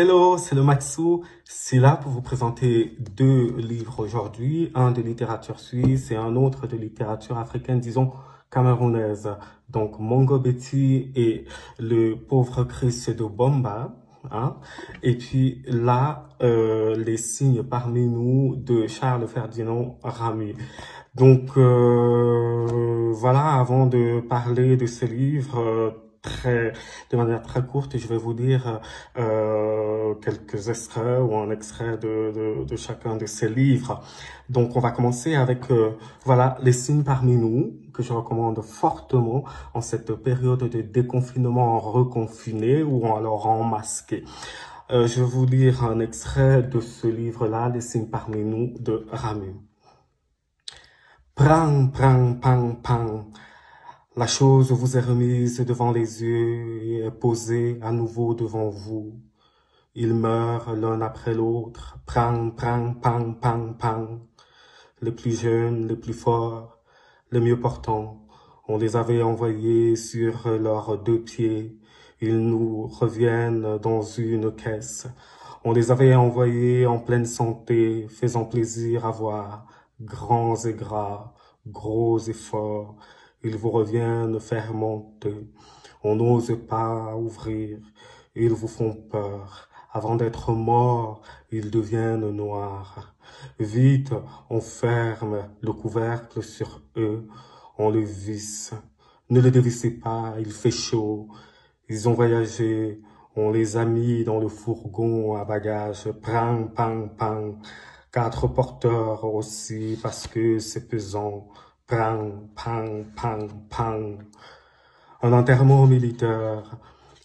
Hello, c'est le Maxou. C'est là pour vous présenter deux livres aujourd'hui, un de littérature suisse et un autre de littérature africaine, disons camerounaise. Donc, Mongo Betty et le pauvre Christ de Bomba. Hein? Et puis là, les signes parmi nous de Charles Ferdinand Ramu. Donc voilà, avant de parler de ce livre, de manière très courte, je vais vous dire quelques extraits ou un extrait de chacun de ces livres. Donc on va commencer avec voilà les signes parmi nous que je recommande fortement en cette période de déconfinement reconfiné ou alors en masqué. Je vais vous lire un extrait de ce livre-là, Les signes parmi nous de Ramu. Prang, prang, pang, pang. La chose vous est remise devant les yeux et est posée à nouveau devant vous. Ils meurent l'un après l'autre. Prang, prang, pang, pang, pang. Les plus jeunes, les plus forts, les mieux portants. On les avait envoyés sur leurs deux pieds. Ils nous reviennent dans une caisse. On les avait envoyés en pleine santé, faisant plaisir à voir, grands et gras, gros et forts. Ils vous reviennent fermentés. On n'ose pas ouvrir. Ils vous font peur. Avant d'être morts, ils deviennent noirs. Vite, on ferme le couvercle sur eux. On les visse. Ne les dévissez pas, il fait chaud. Ils ont voyagé. On les a mis dans le fourgon à bagages. Prang, pang, pang. 4 porteurs aussi parce que c'est pesant. Prang, pang, pang, pang. Un enterrement militaire.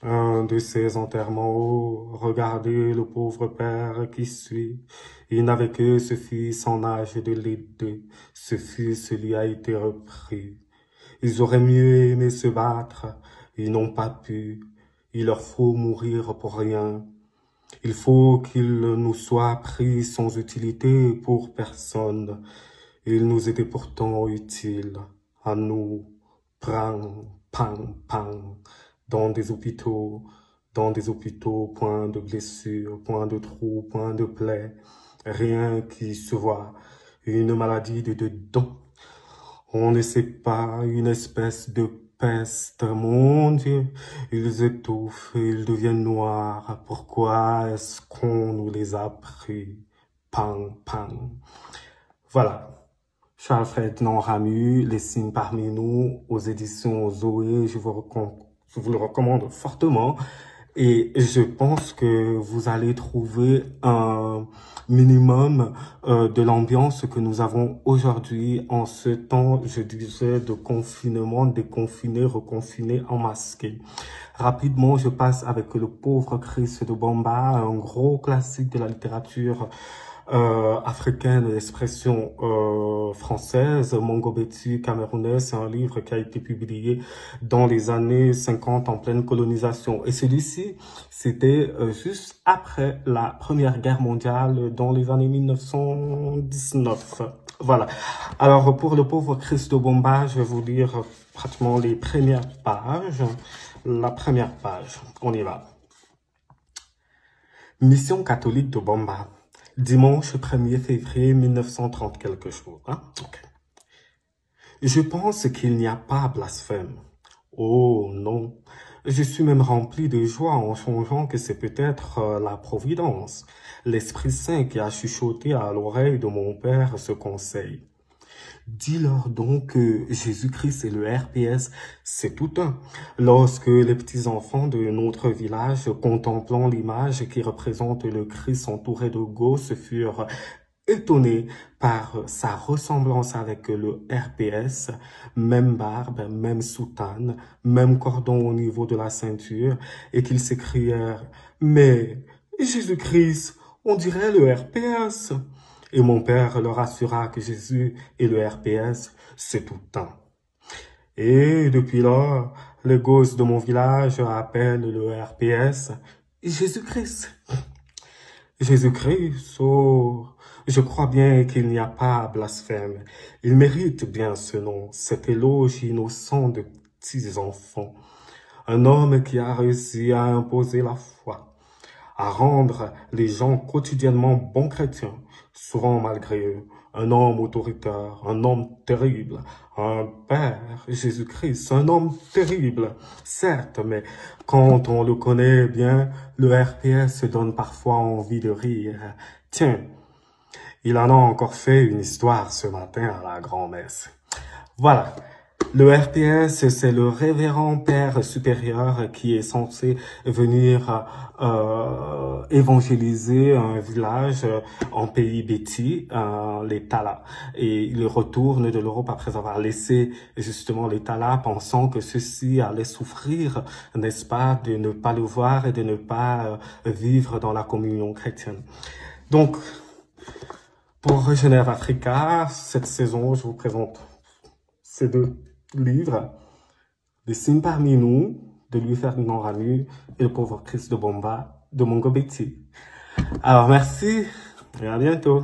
Un de ces enterrements hauts. Regardez le pauvre père qui suit. Il n'avait que ce fils en âge de l'aider. Ce fils lui a été repris. Ils auraient mieux aimé se battre. Ils n'ont pas pu. Il leur faut mourir pour rien. Il faut qu'ils nous soient pris sans utilité pour personne. Ils nous étaient pourtant utiles, à nous, prang, pang, pang, dans des hôpitaux, point de blessures, point de trous, point de plaies, rien qui se voit, une maladie de dedans. On ne sait pas, une espèce de peste, mon Dieu, ils étouffent, ils deviennent noirs, pourquoi est-ce qu'on nous les a pris? Pang, pang. Voilà. Charles Ferdinand Ramu, Les signes parmi nous, aux éditions Zoé, je vous le recommande fortement. Et je pense que vous allez trouver un minimum de l'ambiance que nous avons aujourd'hui en ce temps, je disais, de confinement, déconfiné, reconfiné, enmasqué. Rapidement, je passe avec Le pauvre Christ de Bomba, un gros classique de la littérature africaine, l'expression française, Mongo Betty camerounais, c'est un livre qui a été publié dans les années 50 en pleine colonisation. Et celui-ci, c'était juste après la Première Guerre mondiale, dans les années 1919. Voilà. Alors, pour Le pauvre Christ de Bomba, je vais vous lire pratiquement les premières pages. La première page, on y va. Mission catholique de Bomba. Dimanche 1er février 1930 quelque chose. Hein? Okay. Je pense qu'il n'y a pas blasphème. Oh non, je suis même rempli de joie en songeant que c'est peut-être la Providence, l'Esprit Saint qui a chuchoté à l'oreille de mon père ce conseil. Dis-leur donc que Jésus-Christ et le RPS, c'est tout un. Lorsque les petits-enfants de notre village, contemplant l'image qui représente le Christ entouré de gosses, furent étonnés par sa ressemblance avec le RPS, même barbe, même soutane, même cordon au niveau de la ceinture, et qu'ils s'écrièrent « Mais Jésus-Christ, on dirait le RPS !» Et mon père leur assura que Jésus et le RPS, c'est tout le temps. Et depuis lors, les gosses de mon village appellent le RPS Jésus-Christ. Jésus-Christ, oh, je crois bien qu'il n'y a pas blasphème. Il mérite bien ce nom, cet éloge innocent de petits enfants. Un homme qui a réussi à imposer la foi, à rendre les gens quotidiennement bons chrétiens, souvent malgré eux. Un homme autoritaire, un homme terrible, un père, Jésus-Christ, un homme terrible, certes, mais quand on le connaît bien, le RPS se donne parfois envie de rire. Tiens, il en a encore fait une histoire ce matin à la grand-messe. Voilà. Le RPS, c'est le révérend père supérieur qui est censé venir évangéliser un village en pays béti, les Talas. Et il retourne de l'Europe après avoir laissé justement les Talas, pensant que ceux-ci allaient souffrir, n'est-ce pas, de ne pas le voir et de ne pas vivre dans la communion chrétienne. Donc, pour Genève Africa, cette saison, je vous présente ces deux livres, Les signes parmi nous, de Louis-Ferdinand Ramuz, et Le pauvre Christ de Bomba, de Mongo Betty. Alors, merci et à bientôt.